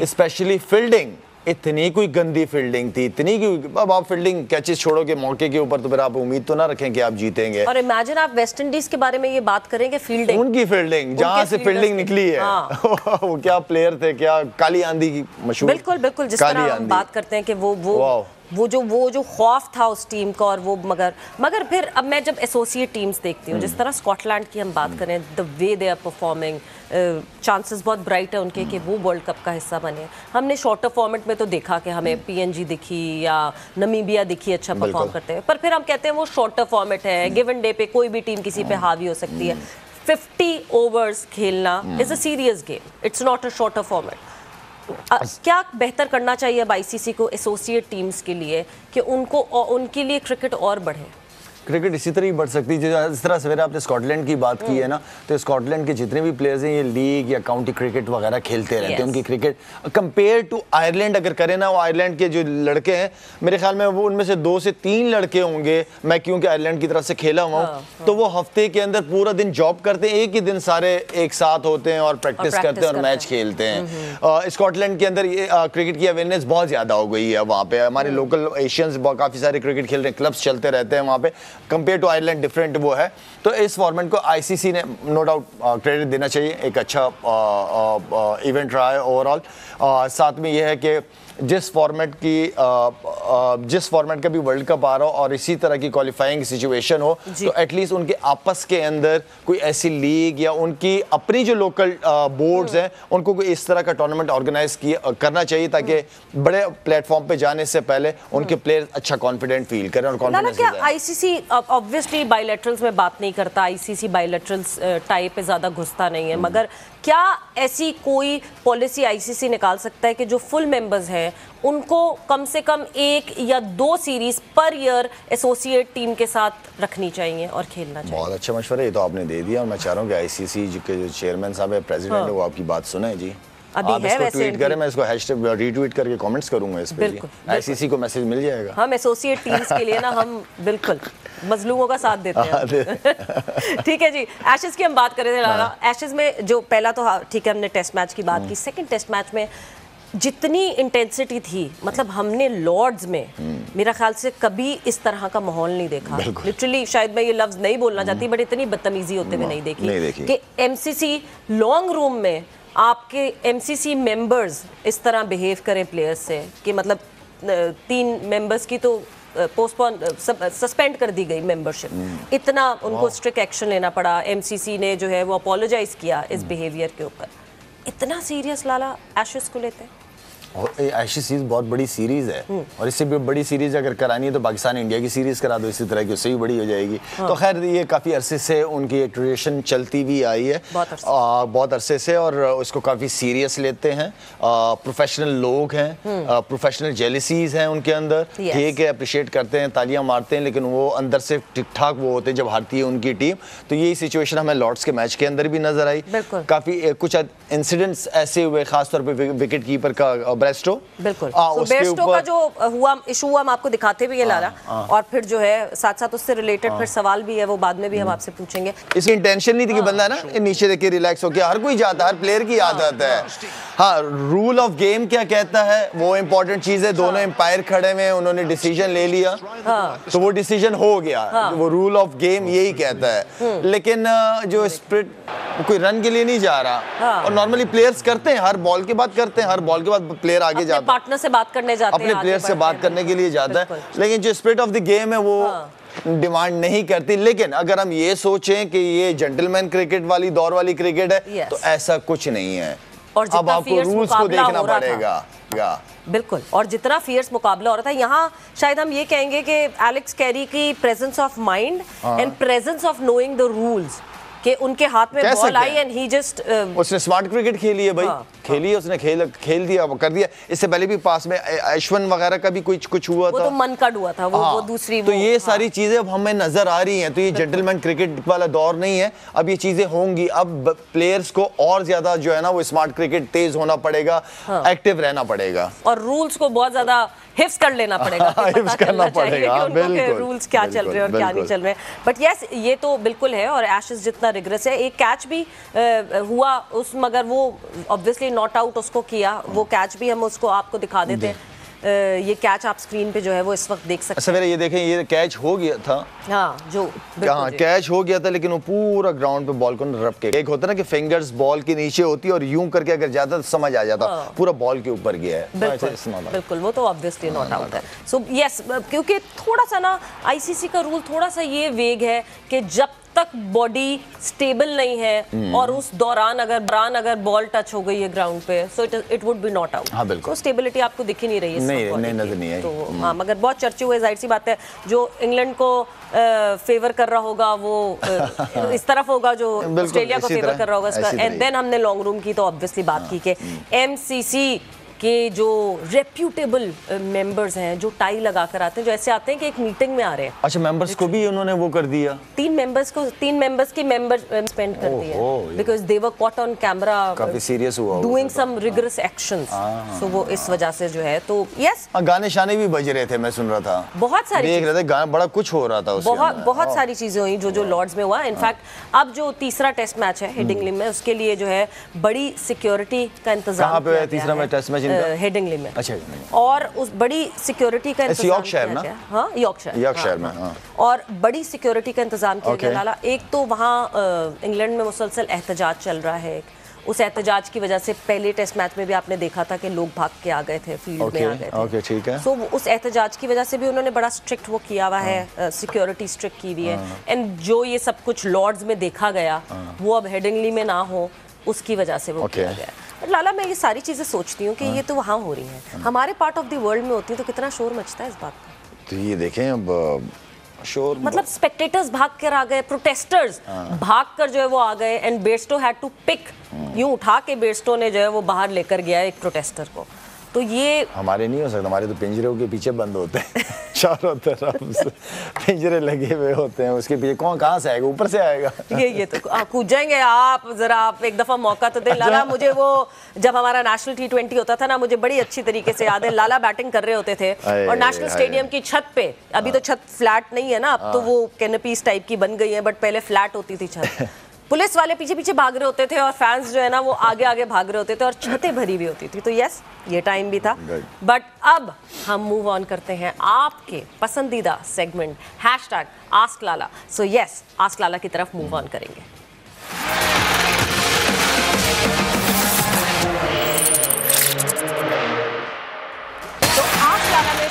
स्पेशली फील्डिंग, इतनी कोई गंदी फील्डिंग थी, इतनी कि अब आप फील्डिंग कैचेस छोड़ोगे मौके के ऊपर तो फिर आप उम्मीद तो ना रखें कि आप जीतेंगे। और इमेजिन आप वेस्ट इंडीज के बारे में ये बात करेंगे, फील्डिंग, उनकी फील्डिंग जहां से फील्डिंग निकली है, वो क्या प्लेयर थे, क्या काली आंधी की मशहूर, बिल्कुल बिल्कुल, जिस तरह हम बात करते हैं कि वो जो खौफ था उस टीम का, और वो मगर फिर अब मैं जब एसोसिएट टीम्स देखती हूँ, जिस तरह स्कॉटलैंड की हम बात करें, the way they are performing, chances बहुत ब्राइट है उनके कि वो वर्ल्ड कप का हिस्सा बने। हमने शॉर्टर फॉर्मेट में तो देखा कि हमें PNG दिखी या नमीबिया दिखी अच्छा परफॉर्म करते हैं, पर फिर हम कहते हैं वो शॉर्टर फॉर्मेट है, गिवन डे पे कोई भी टीम किसी पे हावी हो सकती है। 50 ओवर्स खेलना is a serious game, it's not a shorter format. क्या बेहतर करना चाहिए अब ICC को एसोसिएट टीम्स के लिए कि उनके लिए क्रिकेट और बढ़े? क्रिकेट इसी तरह ही बढ़ सकती है जिस तरह सवेरे आपने स्कॉटलैंड की बात की है ना, तो स्कॉटलैंड के जितने भी प्लेयर्स हैं ये लीग या काउंटी क्रिकेट वगैरह खेलते रहते हैं। उनकी क्रिकेट कंपेयर टू आयरलैंड अगर करें ना, वो आयरलैंड के जो लड़के हैं मेरे ख्याल में वो उनमें से 2 से 3 लड़के होंगे, मैं क्योंकि आयरलैंड की तरफ से खेला हुआ हूँ, तो वो हफ्ते के अंदर पूरा दिन जॉब करते हैं, एक ही दिन सारे एक साथ होते हैं और प्रैक्टिस करते हैं और मैच खेलते हैं। स्कॉटलैंड के अंदर ये क्रिकेट की अवेयरनेस बहुत ज़्यादा हो गई है वहाँ पे, हमारे लोकल एशियंस काफ़ी सारे क्रिकेट खेल रहे हैं, क्लब्स चलते रहते हैं वहाँ पे, कंपेयर टू आयरलैंड डिफरेंट वो है। तो इस फॉर्मेट को ICC ने नो डाउट क्रेडिट देना चाहिए, एक अच्छा इवेंट रहा है ओवरऑल। साथ में यह है कि जिस फॉर्मेट का भी वर्ल्ड कप आ रहा हो और इसी तरह की क्वालिफाइंग सिचुएशन हो, तो एटलीस्ट उनके आपस के अंदर कोई ऐसी लीग या उनकी अपनी जो लोकल बोर्ड्स हैं उनको कोई इस तरह का टूर्नामेंट ऑर्गेनाइज करना चाहिए, ताकि बड़े प्लेटफॉर्म पे जाने से पहले उनके प्लेयर्स अच्छा कॉन्फिडेंट फील करें और कॉन्फिडेंस। क्या ICC ऑब्वियसली बायलैटरल्स में बात नहीं करता, ICC बायलैटरल्स टाइप पे ज़्यादा घुसता नहीं है, मगर क्या ऐसी कोई पॉलिसी ICC निकाल सकता है कि जो फुल मेंबर्स हैं उनको कम से कम 1 या 2 series per year associate team के साथ रखनी चाहिए और खेलना चाहिए? बहुत अच्छा मशवरा ये तो आपने दे दिया, और मैं चाह रहा हूँ कि ICC के जो चेयरमैन साहब है, प्रेसिडेंट है, वो आपकी बात सुने जी। अभी आप इसको ट्वीट करें, मैं इसको हैशटैग रीट्वीट करके कमेंट्स करूंगा इस पे। ICC को मैसेज मिल जाएगा। हम एसोसिएट टीम्स के लिए ना हम बिल्कुल मजलूमों का साथ देते हैं। ठीक है जी, एशेज की हम बात कर रहे थे लाला। एशेज में जो पहला तो ठीक है हमने टेस्ट मैच की बात की, सेकंड टेस्ट मैच में जितनी इंटेंसिटी थी, मतलब हमने लॉर्ड्स में मेरा ख्याल से कभी इस तरह का माहौल नहीं देखा। लिटरली शायद मैं ये लफ्ज नहीं बोलना चाहती, बट इतनी बदतमीजी होते हुए नहीं देखी कि MCC लॉन्ग रूम में आपके MCC मेंबर्स इस तरह बिहेव करें प्लेयर्स से कि मतलब 3 मेंबर्स की तो पोस्टपोन सस्पेंड कर दी गई मेंबरशिप, इतना उनको स्ट्रिक्ट एक्शन लेना पड़ा। MCC ने जो है वो अपोलोजाइज किया इस बिहेवियर के ऊपर। इतना सीरियस लाला एशेज को लेते हैं? एशेज बहुत बड़ी सीरीज है, और इससे भी बड़ी सीरीज अगर करानी है तो पाकिस्तान इंडिया की सीरीज करा दो इसी तरह की, उससे भी बड़ी हो जाएगी। तो खैर ये काफ़ी अरसे से उनकी एक ट्रेडिशन चलती भी आई है, बहुत अरसे से, और उसको काफ़ी सीरियस लेते हैं। प्रोफेशनल लोग हैं, प्रोफेशनल जेलिसीज हैं उनके अंदर, ठीक है, अप्रिशिएट करते हैं, तालियां मारते हैं, लेकिन वो अंदर से ठीक ठाक वो होते हैं जब हारती है उनकी टीम। तो यही सिचुएशन हमें लॉर्ड्स के मैच के अंदर भी नजर आई। काफ़ी कुछ इंसिडेंट्स ऐसे हुए, खासतौर पर विकेट कीपर का बेस्टो, बिल्कुल बेस्टो का जो हुआ इशू हुआ हम आपको दिखाते भी है लाला, और फिर जो है साथ साथ उससे रिलेटेड फिर सवाल भी है, वो बाद में भी हम आपसे पूछेंगे। इसकी इंटेंशन नहीं थी कि बंदा ना नीचे देख के रिलैक्स हो गया, हर कोई जाता है, हर प्लेयर की आदत है। हाँ, रूल ऑफ गेम क्या कहता है वो इंपॉर्टेंट चीज है। दोनों एम्पायर खड़े में, उन्होंने डिसीजन ले लिया, तो वो डिसीजन हो गया, वो रूल ऑफ गेम यही कहता है। लेकिन जो स्प्रिट कोई रन के लिए नहीं जा रहा, और नॉर्मली प्लेयर्स करते हैं, हर बॉल के बाद करते हैं, हर बॉल के बाद प्लेयर आगे जाता है, पार्टनर से बात करने जाते हैं, अपने प्लेयर से बात करने के लिए जाता है। लेकिन जो स्पिरिट ऑफ द गेम है वो डिमांड नहीं करती। लेकिन अगर हम ये सोचें कि ये जेंटलमैन क्रिकेट वाली दौर वाली क्रिकेट है, तो ऐसा कुछ नहीं है। और अब आपको रूल्स को देखना पड़ेगा। बिल्कुल, और जितना फियर्स मुकाबला हो रहा था, यहाँ शायद हम ये कहेंगे कि एलेक्स कैरी की presence of mind and presence of knowing the rules, कि उनके हाथ में ball I and he just उसने स्मार्ट क्रिकेट खेली है भाई, खेली है उसने, खेल दिया, कर दिया। इससे पहले भी पास में अश्विन वगैरह का भी कुछ हुआ था, वो तो मनकड हुआ था, वो दूसरी, तो ये सारी चीजें अब हमें नजर आ रही हैं। तो ये जेंटलमैन क्रिकेट वाला दौर नहीं है, अब ये चीजें होंगी। अब प्लेयर्स को और ज्यादा जो है ना वो स्मार्ट क्रिकेट, तेज होना पड़ेगा, एक्टिव रहना पड़ेगा, और रूल्स को बहुत ज्यादा हिफ्स कर लेना पड़ेगा, हिफ्स करना पड़ेगा, बिल्कुल, रूल्स क्या चल रहे हैं और क्या नहीं चल रहे हैं। बट यस, ये तो बिल्कुल है, और एशेस जितना रिग्रेस है, एक कैच भी हुआ उस, मगर वो ऑब्वियसली नॉट आउट उसको किया, वो कैच भी हम उसको आपको दिखा देते हैं। ये कैच आप स्क्रीन पे जो है वो इस वक्त देख सकते हैं। सवेरे ये देखें, ये कैच हो गया था, हाँ जो कैच हो गया था, लेकिन वो पूरा ग्राउंड पे बॉल को रब के, एक होता है ना कि फिंगर्स बॉल के नीचे होती है और यूं करके अगर जाता तो समझ आ जाता, पूरा बॉल के ऊपर गया है। बिल्कुल, वो तो ऑब्वियसली नॉट आउट है। सो यस, क्योंकि थोड़ा सा ना आईसीसी का रूल थोड़ा सा ये वेग है कि जब तक बॉडी स्टेबल नहीं है और उस दौरान अगर बॉल टच हो गई है ग्राउंड पे, so it would be not out. हाँ, बिल्कुल, तो स्टेबिलिटी आपको दिख ही नहीं रही है, नहीं नजर नहीं आई। तो हाँ, मगर बहुत चर्चे हुए, जाहिर सी बात है, जो इंग्लैंड को फेवर कर रहा होगा वो इस तरफ होगा, जो ऑस्ट्रेलिया को फेवर कर रहा होगा इसका। एंड देन हमने लॉन्ग रूम की तो ऑब्वियसली बात की कि एमसीसी के जो रेप्यूटेबल मेंबर्स हैं, जो टाई लगा कर आते हैं, जो ऐसे आते हैं कि एक मीटिंग में आ रहे हैं। अच्छा, मेंबर्स को भी उन्होंने वो कर दिया, 3 मेंबर्स की मेंबर सस्पेंड कर दिया because they were caught on camera, काफी सीरियस हुआ, डूइंग सम रिगरस एक्शंस। सो वो इस वजह से जो है, तो यस, गाने शाने भी बज रहे थे, मैं सुन रहा था, बहुत सारी देख रहे थे, गाना बड़ा कुछ हो रहा था उसके, बहुत सारी चीजें हुई जो लॉर्ड्स में हुआ। इनफैक्ट अब जो तीसरा टेस्ट मैच है हेडिंगली में, उसके लिए जो है बड़ी सिक्योरिटी का इंतजाम। कहां पे है तीसरा मैच, टेस्ट मैच इनका? हेडिंगली में। अच्छा, और उस बड़ी सिक्योरिटी का इंतजाम यॉर्कशायर ना? हाँ, यॉर्कशायर में, हाँ। और बड़ी सिक्योरिटी का इंतजाम किया गया लाला। एक तो वहाँ इंग्लैंड में मुसलसल एहतजाज चल रहा है, उस एहतजाज की वजह से पहले टेस्ट मैच में भी आपने देखा था कि लोग भाग के आ गए थे, फील्ड में आ गए थे। ओके, ठीक है। सो उस एहतजाज की वजह से भी उन्होंने बड़ा स्ट्रिक्ट वो किया हुआ है, सिक्योरिटी स्ट्रिक्ट की हुई है। एंड जो ये सब कुछ लॉर्ड्स में देखा गया वो अब हेडिंगली में ना हो, उसकी वजह से वो किया गया। बट लाला, मैं ये सारी चीज़ें सोचती हूँ कि ये तो वहाँ हो रही हैं, हमारे पार्ट ऑफ द वर्ल्ड में होती है तो कितना शोर मचता है इस बात का। तो ये देखें, अब शोर मतलब स्पेक्टेटर्स भाग कर आ गए, प्रोटेस्टर्स भाग कर जो है वो आ गए, and Bairstow had to pick, यूं उठा के बेयरस्टो ने जो है वो बाहर लेकर गया एक प्रोटेस्टर को। तो ये हमारे नहीं हो सकता, हमारे तो पिंजरे के पीछे बंद होते हैं चारों तरफ पिंजरे लगे हुए होते हैं, उसके पीछे कौन कहाँ से आएगा, ऊपर से आएगा। ये तो कूद जाएंगे आप, जरा आप एक दफा मौका तो दे लाला। मुझे वो जब हमारा नेशनल T20 होता था ना, मुझे बड़ी अच्छी तरीके से याद है, लाला बैटिंग कर रहे होते थे और नेशनल स्टेडियम की छत पे, अभी तो छत फ्लैट नहीं है ना, अब तो वो कैनपीज टाइप की बन गई है, बट पहले फ्लैट होती थी छत। पुलिस वाले पीछे पीछे भाग रहे होते थे और फैंस जो है ना वो आगे आगे भाग रहे होते थे और छतें भरी हुई होती थी। तो यस, ये टाइम भी था। बट अब हम मूव ऑन करते हैं आपके पसंदीदा segment #AskLala। So yes, ask Lala की तरफ मूव ऑन करेंगे।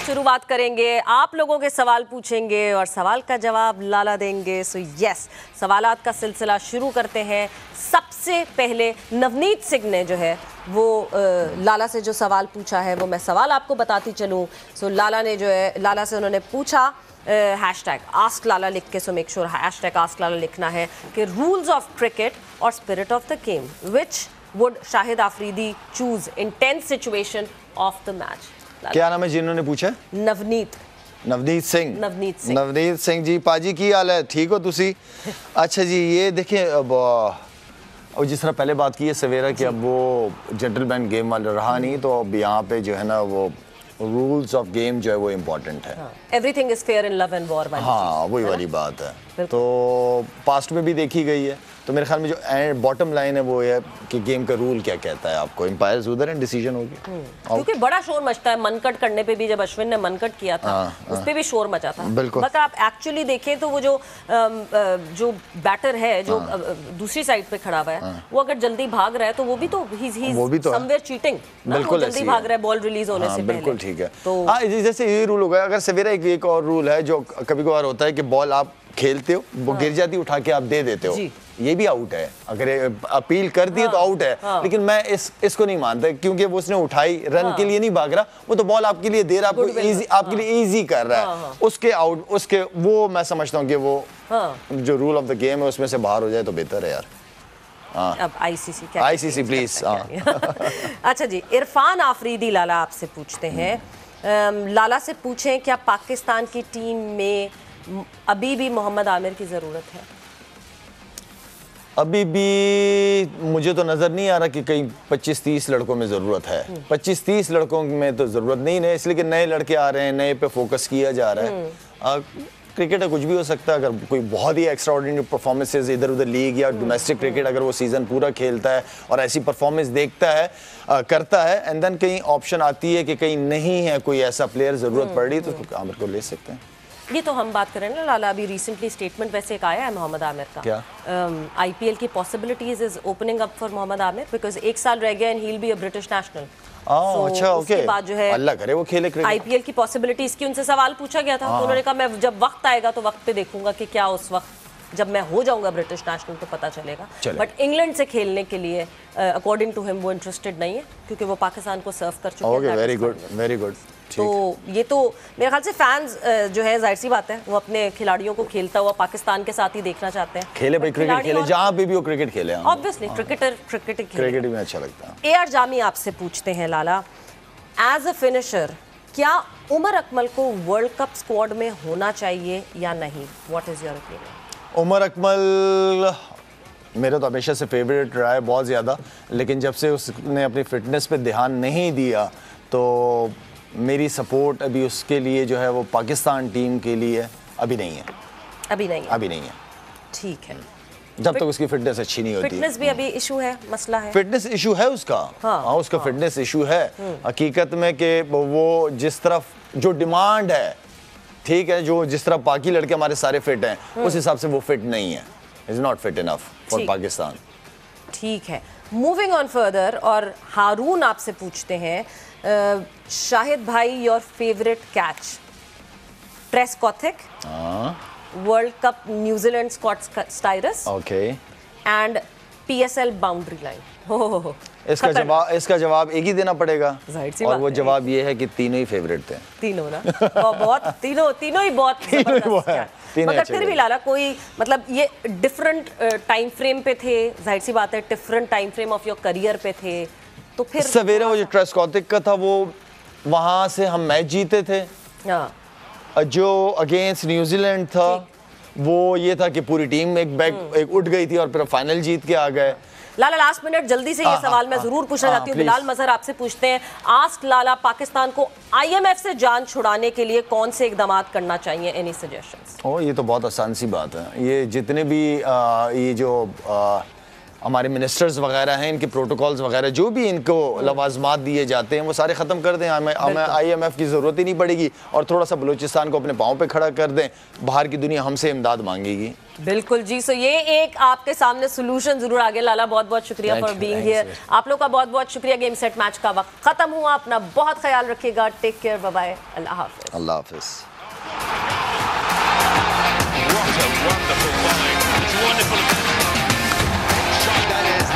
शुरुआत करेंगे, आप लोगों के सवाल पूछेंगे और सवाल का जवाब लाला देंगे। सो यस, सवालात का सिलसिला शुरू करते हैं। सबसे पहले नवनीत सिंह ने जो है वो लाला से जो सवाल पूछा है वो मैं सवाल आपको बताती चलूँ। सो लाला ने जो है, लाला से उन्होंने पूछा #AskLala लिख के, सो मेक श्योर #AskLala लिखना है कि रूल्स ऑफ क्रिकेट और spirit of the game which would Shahid Afridi choose in 10 situation of the match. क्या नाम है जिन्होंने पूछा? नवनीत सिंह जी। पाजी की हाल है, ठीक हो तुसी? अच्छा जी, ये देखिए, अब जिस तरह पहले बात की है सवेरा कि अब वो जेंटलमैन गेम वाला रहा नहीं, तो अब यहाँ पे जो है ना वो रूल्स ऑफ गेम जो है वो इम्पोर्टेंट है। Everything is fair in love and war. हाँ, वही वाली बात है। तो पास्ट में भी देखी गई है, तो मेरे ख्याल में जो बॉटम लाइन है वो है कि गेम का रूल क्या कहता है आपको, एम्पायर्स उधर हैं, डिसीजन होगी। क्योंकि बड़ा शोर मचता है मनकट करने पे भी, जब अश्विन ने मनकट किया था उस पे भी शोर मचा था। बिल्कुल। मगर आप एक्चुअली देखें तो वो जो बैटर है जो दूसरी साइड पे खड़ा हुआ है, वो अगर जल्दी भाग रहा है तो वो भी तो समवेयर चीटिंग, बिल्कुल जल्दी भाग रहा है बॉल रिलीज होने से पहले। बिल्कुल ठीक है। तो जैसे ये रूल होगा, अगर सवेरा एक और रूल है जो कभी कभार होता है कि बॉल आप खेलते हो, वो गिर जाती उठा के आप दे देते हो, ये भी आउट है। अगर अपील कर दिए तो आउट है। लेकिन मैं इसको नहीं मानता, क्योंकि वो उसने उठाई, रन के लिए नहीं भाग रहा, वो तो बॉल आपके लिए दे रहा, आपके लिए इजी कर रहा है। उसके आउट, उसके वो मैं समझता हूँ कि वो जो रूल ऑफ द गेम है उसमें से बाहर हो जाए तो बेहतर है यार। अब आईसीसी प्लीज। अच्छा जी, इरफान आफरीदी लाला आपसे पूछते हैं, लाला से पूछें क्या पाकिस्तान की टीम में अभी भी मोहम्मद आमिर की ज़रूरत है? अभी भी मुझे तो नज़र नहीं आ रहा कि कहीं 25-30 लड़कों में ज़रूरत है। 25-30 लड़कों में तो ज़रूरत नहीं है, इसलिए कि नए लड़के आ रहे हैं, नए पे फोकस किया जा रहा है। क्रिकेट है, कुछ भी हो सकता है। अगर कोई बहुत ही एक्स्ट्रा ऑर्डिनरी परफॉर्मेंसेज इधर उधर लीग या डोमेस्टिक क्रिकेट अगर वो सीज़न पूरा खेलता है और ऐसी परफॉर्मेंस देखता है, करता है, एंड देन कहीं ऑप्शन आती है कि कहीं नहीं है कोई ऐसा प्लेयर ज़रूरत पड़ रही, तो आमिर को ले सकते हैं। ये तो हम बात करें ना लाला, अभी रिसेंटली स्टेटमेंट वैसे एक आया है मोहम्मद आमिर का। क्या? आईपीएल की possibilities is opening up for Mohammad Amir because 1 साल रह गया and he will be a British national. अच्छा, ओके। उसके बाद जो है अल्लाह करे वो खेले क्रिकेट। आईपीएल की पॉसिबिलिटीज की उनसे सवाल पूछा गया था, तो उन्होंने कहा मैं जब वक्त आएगा तो वक्त पे देखूंगा कि क्या उस वक्त जब मैं हो जाऊंगा ब्रिटिश नेशनल तो पता चलेगा। बट इंग्लैंड से खेलने के लिए अकॉर्डिंग टू हिम वो इंटरेस्टेड नहीं है, क्योंकि वो पाकिस्तान को सर्व कर चुके हैं। Very good, very good. तो ये तो मेरे ख्याल से फैंस जो है, जाहिर सी बात है, वो अपने खिलाड़ियों को खेलता हुआ पाकिस्तान के साथ ही देखना चाहते हैं। खेले भाई, क्रिकेट खेले, जहाँ पे भी वो क्रिकेट खेले। ऑब्वियसली क्रिकेट में अच्छा लगता है। AR जामी आपसे पूछते हैं लाला, एज अ फिनिशर क्या उमर अकमल को वर्ल्ड कप स्क्वाड में होना चाहिए या नहीं? What is your opinion? Umar Akmal मेरा तो हमेशा से फेवरेट रहा है, बहुत ज़्यादा, लेकिन जब से उसने अपनी फिटनेस पे ध्यान नहीं दिया तो मेरी सपोर्ट अभी उसके लिए जो है वो पाकिस्तान टीम के लिए अभी नहीं है। अभी नहीं है। ठीक है, जब तक उसकी फिटनेस अच्छी नहीं होती। फिटनेस भी अभी इशू है, मसला है। फिटनेस इशू है उसका। हाँ, उसका फिटनेस इशू है हकीकत में, कि वो जिस तरफ जो डिमांड है, ठीक है, जो जिस तरह बाकी लड़के हमारे सारे फिट हैं, उस हिसाब से वो फिट नहीं है। Is not fit enough for Pakistan. ठीक है, मूविंग ऑन फर्दर, और हारून आपसे पूछते हैं, शाहिद भाई योर फेवरेट कैच? ट्रेस कॉथिक, world cup New Zealand Scott Styris, okay, and PSL boundary line. इसका जवाब एक ही देना पड़ेगा, और वो जवाब ये है कि तीनों ही फेवरेट थे। तीनों ना बहुत तीनों ही बहुत मगर फिर भी लाला कोई मतलब ये डिफरेंट टाइम फ्रेम पे थे, जाहिर सी बात है, different time frame of your career पे थे, तो फिर सवेरे वो जो ट्रेस कॉथिक का था, वो वहां से हम मैच जीते थे। जो अगेंस्ट न्यूजीलैंड था वो ये था कि पूरी टीम एक उठ गई थी और फिर फाइनल जीत के आ गए। लाला लास्ट मिनट जल्दी से ये सवाल मैं जरूर पूछना चाहती हूँ। बिलाल मजहर आपसे पूछते हैं, आस्क लाला, पाकिस्तान को IMF से जान छुड़ाने के लिए कौन से इकदाम करना चाहिए? Any suggestions? ये तो बहुत आसान सी बात है। ये जितने भी ये जो हमारे मिनिस्टर्स वगैरह हैं, इनके प्रोटोकॉल्स वगैरह जो भी इनको लवाजमात दिए जाते हैं वो सारे ख़त्म कर दें। हमें IMF की ज़रूरत ही नहीं पड़ेगी, और थोड़ा सा बलूचिस्तान को अपने पाँव पे खड़ा कर दें। बाहर की दुनिया हमसे इमदाद मांगेगी। बिल्कुल जी। सो ये एक आपके सामने सोल्यूशन जरूर आ गया। लाला बहुत बहुत शुक्रिया फॉर बीइंग हियर। आप लोग का बहुत बहुत शुक्रिया। गेम सेट मैच का वक्त खत्म हुआ। अपना बहुत ख्याल रखिएगा। टेक केयर, बाय बाय, अल्लाह हाफिज़। अल्लाह हाफिज़। What a wonderful volley. It's wonderful. Shot that is.